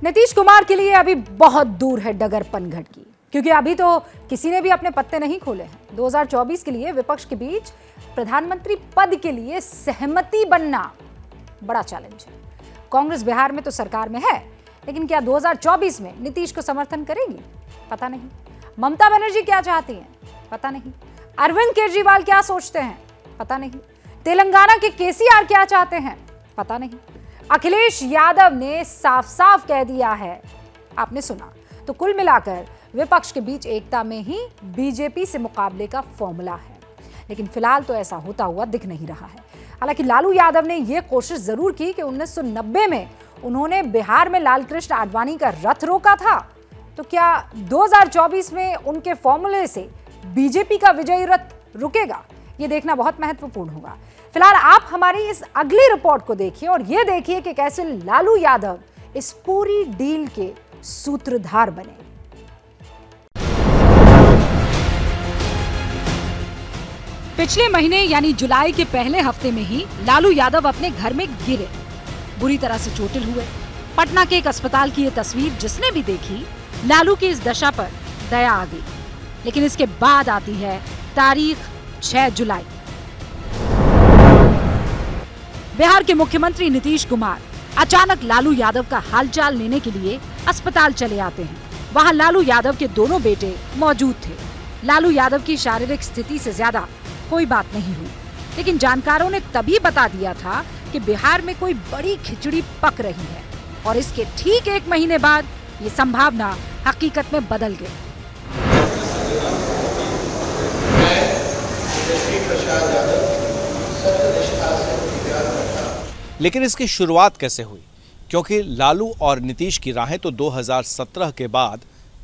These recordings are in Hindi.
नीतीश कुमार के लिए अभी बहुत दूर है डगर पनघट की, क्योंकि अभी तो किसी ने भी अपने पत्ते नहीं खोले हैं। 2024 के लिए विपक्ष के बीच प्रधानमंत्री पद के लिए सहमति बनना बड़ा चैलेंज है। कांग्रेस बिहार में तो सरकार में है, लेकिन क्या 2024 में नीतीश को समर्थन करेगी? पता नहीं। ममता बनर्जी क्या चाहती हैं? पता नहीं। अरविंद केजरीवाल क्या सोचते हैं? पता नहीं। तेलंगाना के केसीआर क्या चाहते हैं? पता नहीं। अखिलेश यादव ने साफ साफ कह दिया है, आपने सुना। तो कुल मिलाकर विपक्ष के बीच एकता में ही बीजेपी से मुकाबले का फॉर्मूला है, लेकिन फिलहाल तो ऐसा होता हुआ दिख नहीं रहा है। हालांकि लालू यादव ने यह कोशिश जरूर की कि 1990 में उन्होंने बिहार में लालकृष्ण आडवाणी का रथ रोका था, तो क्या 2024 में उनके फॉर्मूले से बीजेपी का विजयी रथ रुकेगा? ये देखना बहुत महत्वपूर्ण होगा। फिलहाल आप हमारी इस अगली रिपोर्ट को देखिए और ये देखिए कि कैसे लालू यादव इस पूरी डील के सूत्रधार बने। पिछले महीने यानी जुलाई के पहले हफ्ते में ही लालू यादव अपने घर में गिरे, बुरी तरह से चोटिल हुए। पटना के एक अस्पताल की ये तस्वीर जिसने भी देखी, लालू की इस दशा पर दया आ गई। लेकिन इसके बाद आती है तारीख 6 जुलाई। बिहार के मुख्यमंत्री नीतीश कुमार अचानक लालू यादव का हालचाल लेने के लिए अस्पताल चले आते हैं। वहां लालू यादव के दोनों बेटे मौजूद थे। लालू यादव की शारीरिक स्थिति से ज्यादा कोई बात नहीं हुई, लेकिन जानकारों ने तभी बता दिया था कि बिहार में कोई बड़ी खिचड़ी पक रही है, और इसके ठीक 1 महीने बाद ये संभावना हकीकत में बदल गई। लेकिन इसकी शुरुआत कैसे हुई? क्योंकि लालू और नीतीश की राहें तो 2017 के बाद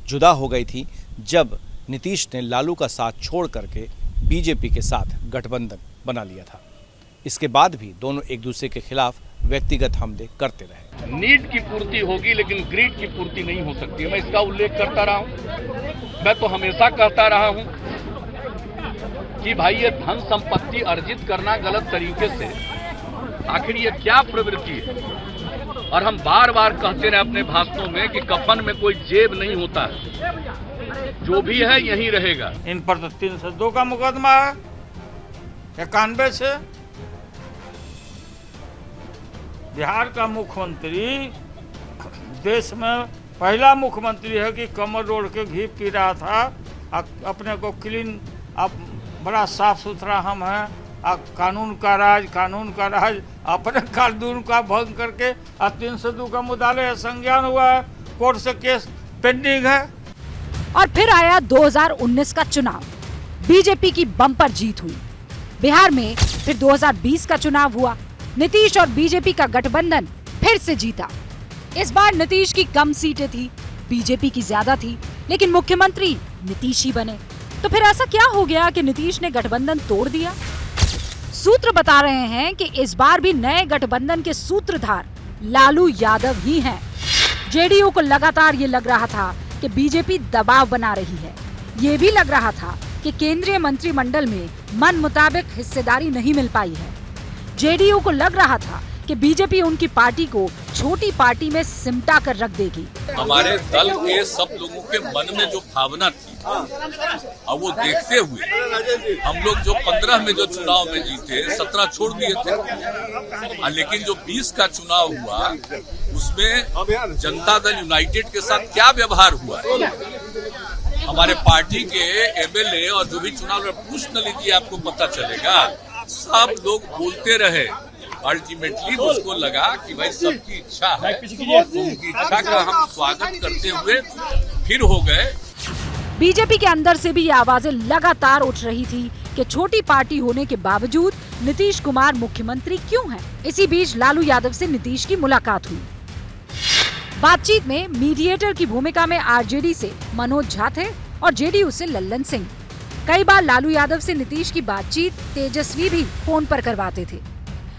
जुदा हो गई थी, जब नीतीश ने लालू का साथ छोड़ करके बीजेपी के साथ गठबंधन बना लिया था। इसके बाद भी दोनों एक दूसरे के खिलाफ व्यक्तिगत हमले करते रहे। नीड की पूर्ति होगी, लेकिन ग्रीड की पूर्ति नहीं हो सकती। मैं इसका उल्लेख करता रहा हूं। मैं तो हमेशा कहता रहा हूं कि भाई ये धन संपत्ति अर्जित करना गलत तरीके से, आखिर ये क्या प्रवृत्ति है? और हम बार बार कहते रहे अपने भाषणों में कि कफन में कोई जेब नहीं होता है, जो भी है यही रहेगा। इन पर तो 302 का मुकदमा है, 91 से। बिहार का मुख्यमंत्री देश में पहला मुख्यमंत्री है कि कमर रोड के घी पी रहा था। अपने को क्लीन, अब बड़ा साफ सुथरा हम हैं, कानून का राज, अपने कानून का भंग करके 302 का मुद्दालय संज्ञान हुआ है, कोर्ट से केस पेंडिंग है। और फिर आया 2019 का चुनाव। बीजेपी की बम्पर जीत हुई। बिहार में फिर 2020 का चुनाव हुआ। नीतीश और बीजेपी का गठबंधन फिर से जीता। इस बार नीतीश की कम सीटें थी, बीजेपी की ज्यादा थी, लेकिन मुख्यमंत्री नीतीश ही बने। तो फिर ऐसा क्या हो गया कि नीतीश ने गठबंधन तोड़ दिया? सूत्र बता रहे हैं कि इस बार भी नए गठबंधन के सूत्रधार लालू यादव ही हैं। जेडीयू को लगातार ये लग रहा था कि बीजेपी दबाव बना रही है। ये भी लग रहा था कि केंद्रीय मंत्रिमंडल में मन मुताबिक हिस्सेदारी नहीं मिल पाई है। जेडीयू को लग रहा था कि बीजेपी उनकी पार्टी को छोटी पार्टी में सिमटा कर रख देगी। हमारे दल के सब लोगों के मन में जो भावना थी, अब वो देखते हुए हम लोग जो 15 में जो चुनाव में जीते, 17 छोड़ दिए थे। लेकिन जो 20 का चुनाव हुआ, उसमें जनता दल यूनाइटेड के साथ क्या व्यवहार हुआ, हमारे पार्टी के एमएलए और जो भी चुनाव में पूछ न लीजिए, आपको पता चलेगा। सब लोग बोलते रहे, अल्टीमेटली उसको लगा कि भाई सबकी इच्छा है, उनकी इच्छा का हम स्वागत करते हुए फिर हो गए। बीजेपी के अंदर से भी ये आवाजें लगातार उठ रही थी कि छोटी पार्टी होने के बावजूद नीतीश कुमार मुख्यमंत्री क्यों हैं? इसी बीच लालू यादव से नीतीश की मुलाकात हुई। बातचीत में मीडिएटर की भूमिका में आरजेडी से मनोज झा थे और जेडीयू से लल्लन सिंह। कई बार लालू यादव से नीतीश की बातचीत तेजस्वी भी फोन पर करवाते थे।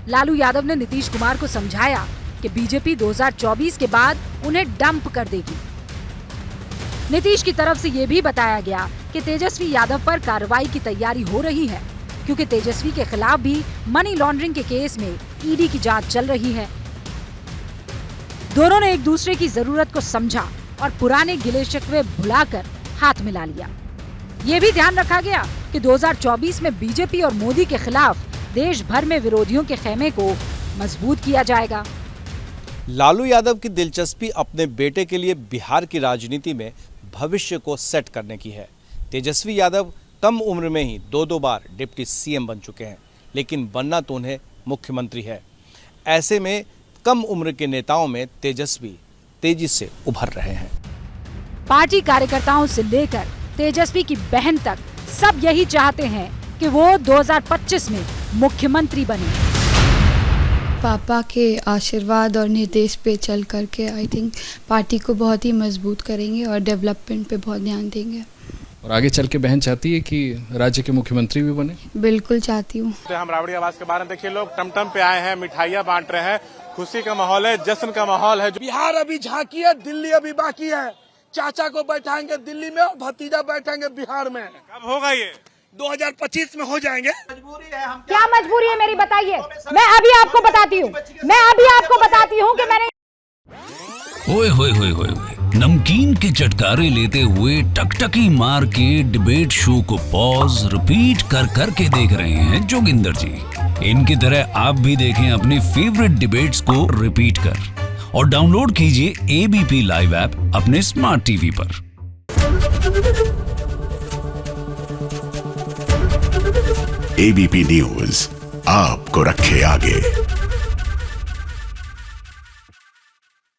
लालू यादव ने नीतीश कुमार को समझाया कि बीजेपी 2024 के बाद उन्हें डंप कर देगी। नीतीश की तरफ से यह भी बताया गया कि तेजस्वी यादव पर कार्रवाई की तैयारी हो रही है, क्योंकि तेजस्वी के खिलाफ भी मनी लॉन्ड्रिंग के केस में ईडी की जांच चल रही है। दोनों ने एक दूसरे की जरूरत को समझा और पुराने गिले शिकवे भुलाकर हाथ मिला लिया। ये भी ध्यान रखा गया कि 2024 में बीजेपी और मोदी के खिलाफ देश भर में विरोधियों के खेमे को मजबूत किया जाएगा। लालू यादव की दिलचस्पी अपने बेटे के लिए बिहार की राजनीति में भविष्य को सेट करने की है। तेजस्वी यादव कम उम्र में ही 2 बार डिप्टी सीएम बन चुके हैं, लेकिन बनना तो उन्हें मुख्यमंत्री है। ऐसे में कम उम्र के नेताओं में तेजस्वी तेजी से उभर रहे हैं। पार्टी कार्यकर्ताओं से लेकर तेजस्वी की बहन तक सब यही चाहते हैं कि वो 2025 में मुख्यमंत्री बने। पापा के आशीर्वाद और निर्देश पे चल करके आई थिंक पार्टी को बहुत ही मजबूत करेंगे और डेवलपमेंट पे बहुत ध्यान देंगे। और आगे चल के बहन चाहती है कि राज्य के मुख्यमंत्री भी बने? बिल्कुल चाहती हूँ। हम राबड़ी आवास के बारे में देखिए, लोग टमटम पे आए हैं, मिठाइयाँ बांट रहे हैं, खुशी का माहौल है, जश्न का माहौल है। बिहार अभी झांकी है, दिल्ली अभी बाकी है। चाचा को बैठाएंगे दिल्ली में और भतीजा बैठाएंगे बिहार में। कब होगा ये? 2025 में हो जाएंगे। क्या मजबूरी है मेरी, बताइए। मैं अभी आपको बताती हूँ कि मैंने ओए होए होए होए नमकीन के चटकारे लेते हुए टकटकी मार के डिबेट शो को पॉज रिपीट कर करके देख रहे हैं जोगिंदर जी। इनकी तरह आप भी देखें अपनी फेवरेट डिबेट्स को रिपीट कर और डाउनलोड कीजिए एबीपी लाइव ऐप अपने स्मार्ट टीवी पर। एबीपी न्यूज आपको रखे आगे।